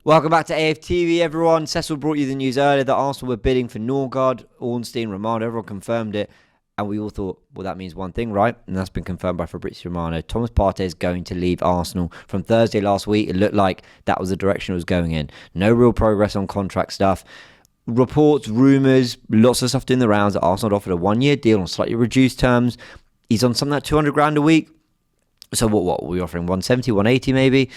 Welcome back to AFTV, everyone. Cecil brought you the news earlier that Arsenal were bidding for Nørgaard, Ornstein, Romano. Everyone confirmed it. And we all thought, well, that means one thing, right? And that's been confirmed by Fabrizio Romano. Thomas Partey is going to leave Arsenal. From Thursday last week, it looked like that was the direction it was going in. No real progress on contract stuff. Reports, rumours, lots of stuff doing the rounds that Arsenal had offered a one-year deal on slightly reduced terms. He's on something like 200 grand a week. So what were we offering? 170, 180 maybe?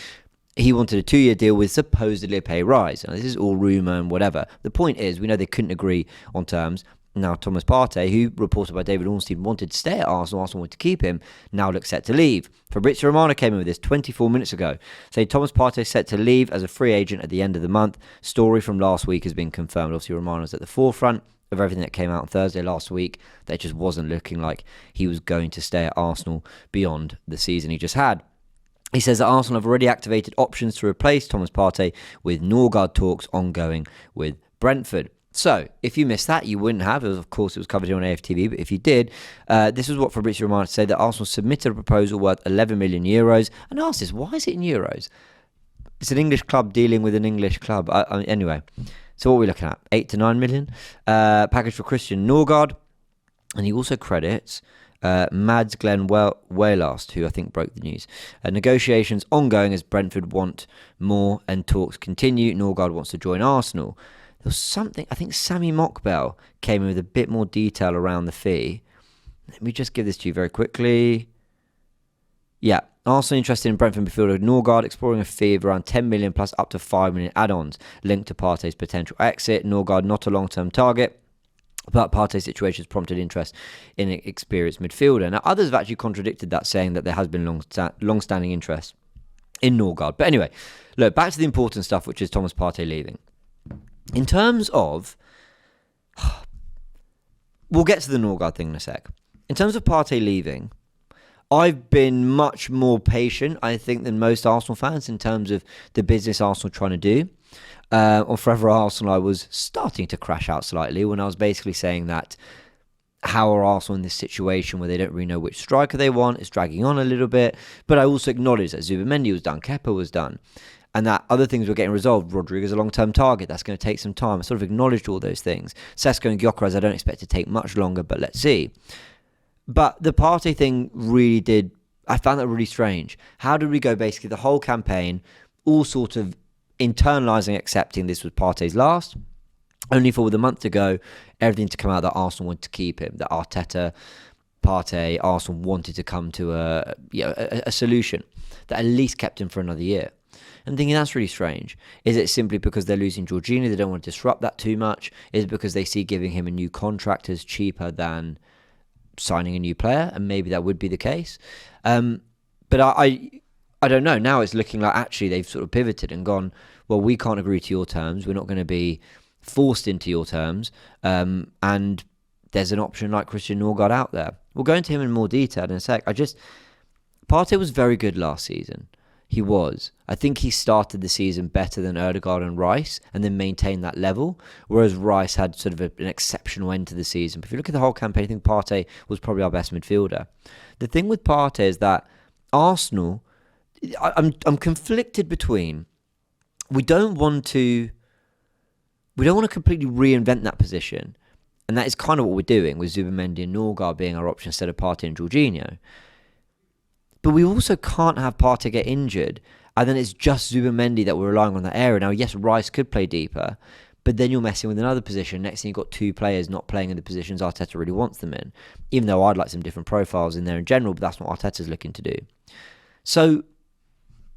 He wanted a 2-year deal with supposedly a pay rise. Now, this is all rumour and whatever. The point is, we know they couldn't agree on terms. Now, Thomas Partey, who reported by David Ornstein wanted to stay at Arsenal wanted to keep him, now looks set to leave. Fabrizio Romano came in with this 24 minutes ago, saying Thomas Partey set to leave as a free agent at the end of the month. Story from last week has been confirmed. Obviously, Romano's at the forefront of everything that came out on Thursday last week. That it just wasn't looking like he was going to stay at Arsenal beyond the season he just had. He says that Arsenal have already activated options to replace Thomas Partey, with Nørgaard talks ongoing with Brentford. So, if you missed that, you wouldn't have. Of course, it was covered here on AFTV, but if you did, this is what Fabrizio Romano said, that Arsenal submitted a proposal worth 11 million euros. And asked this, why is it in euros? It's an English club dealing with an English club. Anyway, so what are we looking at? 8 to 9 million. Package for Christian Nørgaard. And he also credits Mads Glenn Waylast, who I think broke the news. Negotiations ongoing as Brentford want more and talks continue. Nørgaard wants to join Arsenal. There was something, I think Sami Mokbel came in with a bit more detail around the fee. Let me just give this to you very quickly. Yeah, Arsenal interested in Brentford midfielder Nørgaard, exploring a fee of around 10 million plus up to 5 million add-ons linked to Partey's potential exit. Nørgaard not a long-term target, but Partey's situation has prompted interest in an experienced midfielder. Now, others have actually contradicted that, saying that there has been long-standing interest in Nørgaard. But anyway, look, back to the important stuff, which is Thomas Partey leaving. In terms of... We'll get to the Nørgaard thing in a sec. In terms of Partey leaving, I've been much more patient, I think, than most Arsenal fans in terms of the business Arsenal trying to do. On Forever Arsenal, I was starting to crash out slightly when I was basically saying that how are Arsenal in this situation where they don't really know which striker they want? It's dragging on a little bit. But I also acknowledged that Zubimendi was done, Kepa was done, and that other things were getting resolved. Rodrigo's a long-term target. That's going to take some time. I sort of acknowledged all those things. Sesko and Gyökeres, I don't expect to take much longer, but let's see. But the Partey thing really did... I found that really strange. How did we go basically the whole campaign, all sort of internalising, accepting this was Partey's last, only for with a month to go, everything to come out that Arsenal wanted to keep him, that Arteta, Partey, Arsenal wanted to come to a solution that at least kept him for another year. I'm thinking that's really strange. Is it simply because they're losing Jorginho, they don't want to disrupt that too much? Is it because they see giving him a new contract as cheaper than signing a new player? And maybe that would be the case. But I don't know. Now it's looking like actually they've sort of pivoted and gone, well, we can't agree to your terms. We're not going to be forced into your terms. And there's an option like Christian Nørgaard out there. We'll go into him in more detail in a sec. Partey was very good last season. He was. I think he started the season better than Nørgaard and Rice and then maintained that level, whereas Rice had sort of an exceptional end to the season. But if you look at the whole campaign, I think Partey was probably our best midfielder. The thing with Partey is that Arsenal... I'm conflicted between we don't want to completely reinvent that position, and that is kind of what we're doing with Zubimendi and Nørgaard being our option instead of Partey and Jorginho. But we also can't have Partey get injured and then it's just Zubimendi that we're relying on that area. Now, yes, Rice could play deeper, but then you're messing with another position. Next thing you've got two players not playing in the positions Arteta really wants them in, even though I'd like some different profiles in there in general, but that's what Arteta's looking to do. So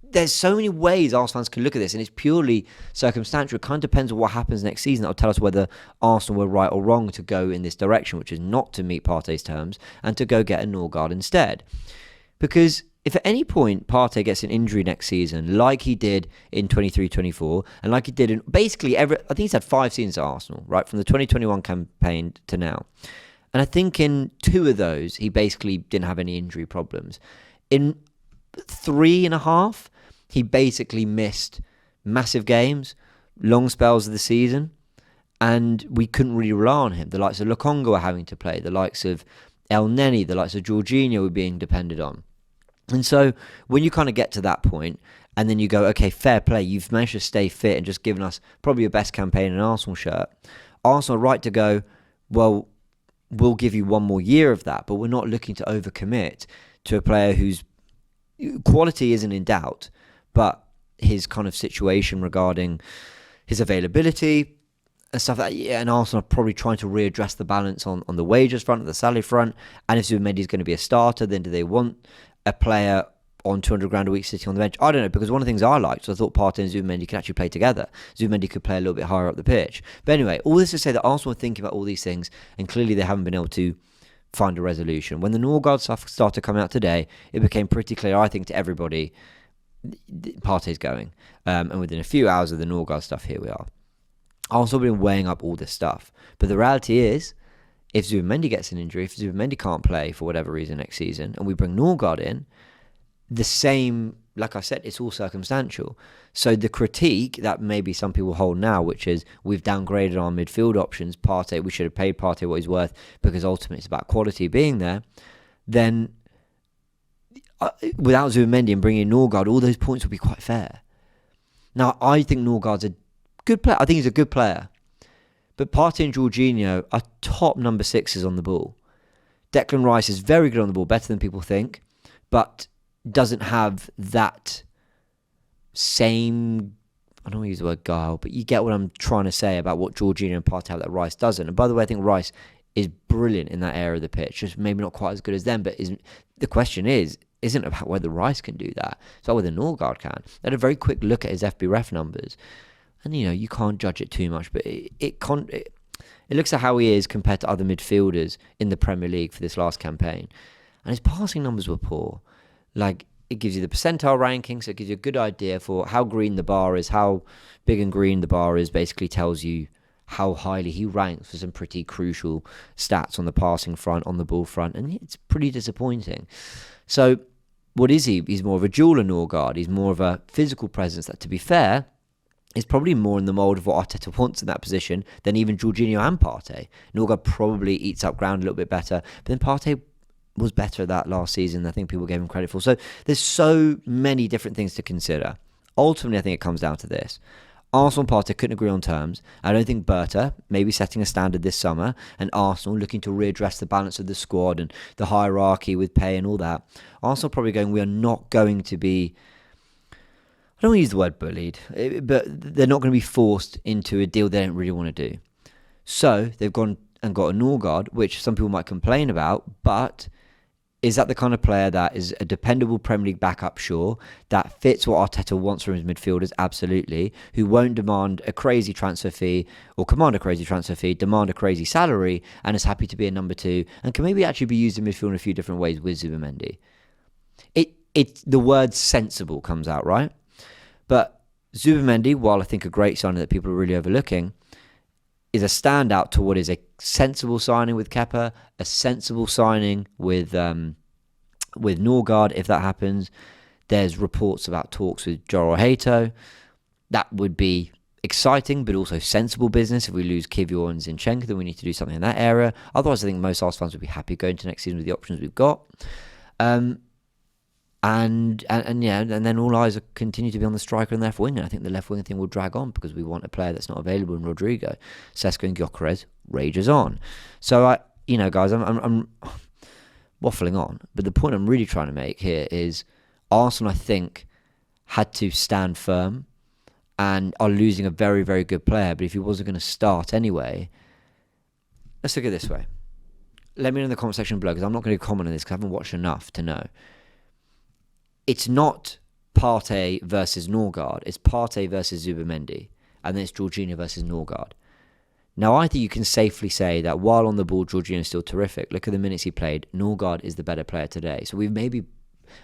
there's so many ways Arsenal fans can look at this, and it's purely circumstantial. It kind of depends on what happens next season. That'll tell us whether Arsenal were right or wrong to go in this direction, which is not to meet Partey's terms and to go get a Nørgaard instead. Because if at any point Partey gets an injury next season, like he did in 23-24, and like he did in basically I think he's had 5 seasons at Arsenal, right, from the 2021 campaign to now. And I think in 2 of those, he basically didn't have any injury problems. In 3.5, he basically missed massive games, long spells of the season, and we couldn't really rely on him. The likes of Lokonga were having to play, the likes of El Neni, the likes of Jorginho were being depended on. And so when you kind of get to that point, and then you go, okay, fair play, you've managed to stay fit and just given us probably your best campaign in an Arsenal shirt. Arsenal are right to go, well, we'll give you one more year of that, but we're not looking to overcommit to a player whose quality isn't in doubt, but his kind of situation regarding his availability and stuff like that. Yeah, and Arsenal are probably trying to readdress the balance on the wages front, the salary front. And if Zubimendi is going to be a starter, then do they want a player on 200 grand a week sitting on the bench? I don't know, because one of the things I liked was I thought Partey and Zubimendi could actually play together. Zubimendi could play a little bit higher up the pitch. But anyway, all this to say that Arsenal are thinking about all these things, and clearly they haven't been able to find a resolution. When the Nørgaard stuff started coming out today, it became pretty clear, I think, to everybody, Partey's going. And within a few hours of the Nørgaard stuff, here we are. Arsenal have been weighing up all this stuff. But the reality is, if Zubimendi gets an injury, if Zubimendi can't play for whatever reason next season, and we bring Nørgaard in, the same, like I said, it's all circumstantial. So the critique that maybe some people hold now, which is we've downgraded our midfield options, Partey, we should have paid Partey what he's worth because ultimately it's about quality being there, then without Zubimendi and bringing in Nørgaard, all those points would be quite fair. Now, I think Nørgaard's a good player. I think he's a good player. But Partey and Jorginho are top number sixes on the ball. Declan Rice is very good on the ball, better than people think, but doesn't have that same, I don't want to use the word guile, but you get what I'm trying to say about what Jorginho and Partey have that Rice doesn't. And by the way, I think Rice is brilliant in that area of the pitch, just maybe not quite as good as them, but the question isn't about whether Rice can do that, it's about whether Nørgaard can. I had a very quick look at his FBref numbers, and you can't judge it too much, but it looks at how he is compared to other midfielders in the Premier League for this last campaign, and his passing numbers were poor. Like, it gives you the percentile ranking, so it gives you a good idea for how green the bar is, how big and green the bar is, basically tells you how highly he ranks for some pretty crucial stats on the passing front, on the ball front, and it's pretty disappointing. So, what is he? He's more of a jeweler, Nørgaard. He's more of a physical presence that, to be fair, is probably more in the mould of what Arteta wants in that position than even Jorginho and Partey. Nørgaard probably eats up ground a little bit better, but then Partey was better at that last season than I think people gave him credit for. So there's so many different things to consider. Ultimately, I think it comes down to this. Arsenal and Partey couldn't agree on terms. I don't think Berta maybe setting a standard this summer, and Arsenal looking to readdress the balance of the squad and the hierarchy with pay and all that. Arsenal probably going, we are not going to be, I don't want to use the word bullied, but they're not going to be forced into a deal they don't really want to do. So they've gone and got a Nørgaard, which some people might complain about, but is that the kind of player that is a dependable Premier League backup? Sure. That fits what Arteta wants from his midfielders? Absolutely. Who won't demand a crazy transfer fee or command a crazy transfer fee, demand a crazy salary, and is happy to be a number two and can maybe actually be used in midfield in a few different ways with Zubimendi. The word sensible comes out, right? But Zubimendi, while I think a great signing that people are really overlooking, is a standout to what is a sensible signing with Kepa, a sensible signing with Nørgaard, if that happens. There's reports about talks with Joro Hato. That would be exciting, but also sensible business. If we lose Kivior and Zinchenko, then we need to do something in that area. Otherwise, I think most Arsenal fans would be happy going to next season with the options we've got. And then all eyes continue to be on the striker and left winger. I think the left winger thing will drag on because we want a player that's not available in Rodrigo. Sesko and Gyökeres rages on. So guys, I'm waffling on, but the point I'm really trying to make here is Arsenal, I think, had to stand firm and are losing a very, very good player. But if he wasn't going to start anyway, let's look at it this way. Let me know in the comment section below, because I'm not going to comment on this because I haven't watched enough to know. It's not Partey versus Nørgaard. It's Partey versus Zubimendi. And then it's Jorginho versus Nørgaard. Now, I think you can safely say that while on the ball, Jorginho is still terrific. Look at the minutes he played. Nørgaard is the better player today. So we've maybe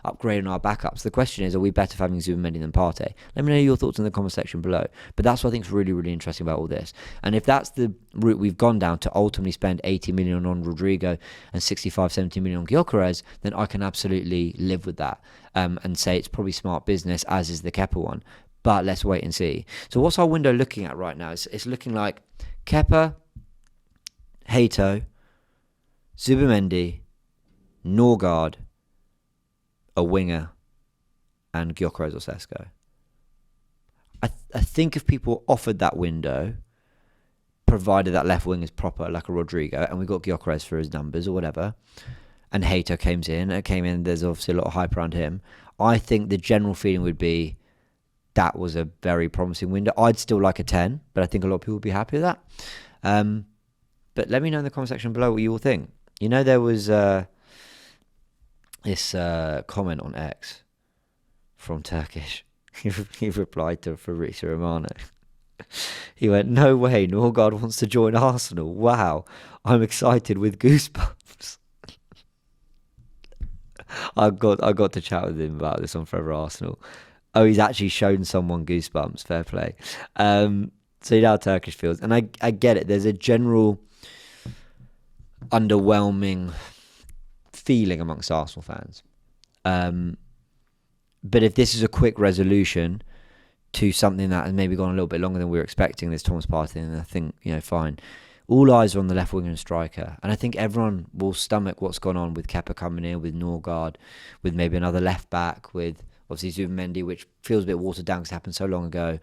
upgraded our backups. The question is, are we better for having Zubimendi than Partey? Let me know your thoughts in the comment section below. But that's what I think is really, really interesting about all this. And if that's the route we've gone down to ultimately spend 80 million on Rodrigo and 65, 70 million on Gyökeres, then I can absolutely live with that and say it's probably smart business, as is the Kepa one. But let's wait and see. So what's our window looking at right now? It's looking like Kepa, Hato, Zubimendi, Nørgaard, a winger and Gyökeres or Sesko. I think if people offered that window, provided that left wing is proper, like a Rodrigo, and we got Gyökeres for his numbers or whatever, and Hato came in, there's obviously a lot of hype around him, I think the general feeling would be that was a very promising window. I'd still like a 10, but I think a lot of people would be happy with that. But let me know in the comment section below what you all think. You know, there was this comment on X from Turkish. He replied to Fabrizio Romano. He went, "No way, Nørgaard wants to join Arsenal. Wow, I'm excited with goosebumps." I got to chat with him about this on Forever Arsenal. Oh, he's actually shown someone goosebumps. Fair play. So you know how Turkish feels, and I get it. There's a general underwhelming feeling amongst Arsenal fans. But if this is a quick resolution to something that has maybe gone a little bit longer than we were expecting, this Thomas Partey, and I think, fine. All eyes are on the left winger and striker, and I think everyone will stomach what's gone on with Kepa coming in, with Nørgaard, with maybe another left back, with obviously Zubimendi, which feels a bit watered down because it happened so long ago.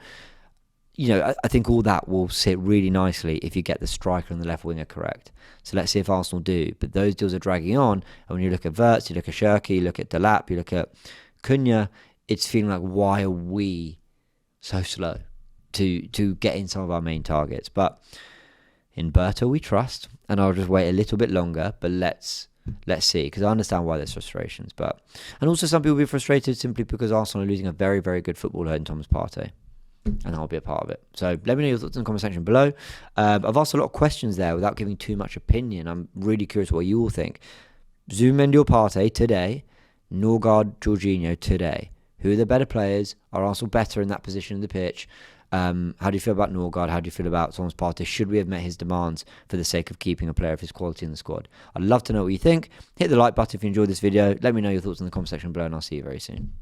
I think all that will sit really nicely if you get the striker and the left winger correct. So let's see if Arsenal do. But those deals are dragging on, and when you look at Wirtz, you look at Shirky, you look at Delap, you look at Cunha, it's feeling like, why are we so slow to get in some of our main targets? But in Berto we trust, and I'll just wait a little bit longer, but let's see, because I understand why there's frustrations. And also some people will be frustrated simply because Arsenal are losing a very, very good footballer in Thomas Partey, and I'll be a part of it. So let me know your thoughts in the comment section below. I've asked a lot of questions there without giving too much opinion. I'm really curious what you all think. Zubimendi or Partey today, Nørgaard, Jorginho today. Who are the better players? Are Arsenal better in that position in the pitch? How do you feel about Nørgaard? How do you feel about Thomas Partey? Should we have met his demands for the sake of keeping a player of his quality in the squad? I'd love to know what you think. Hit the like button if you enjoyed this video. Let me know your thoughts in the comment section below, and I'll see you very soon.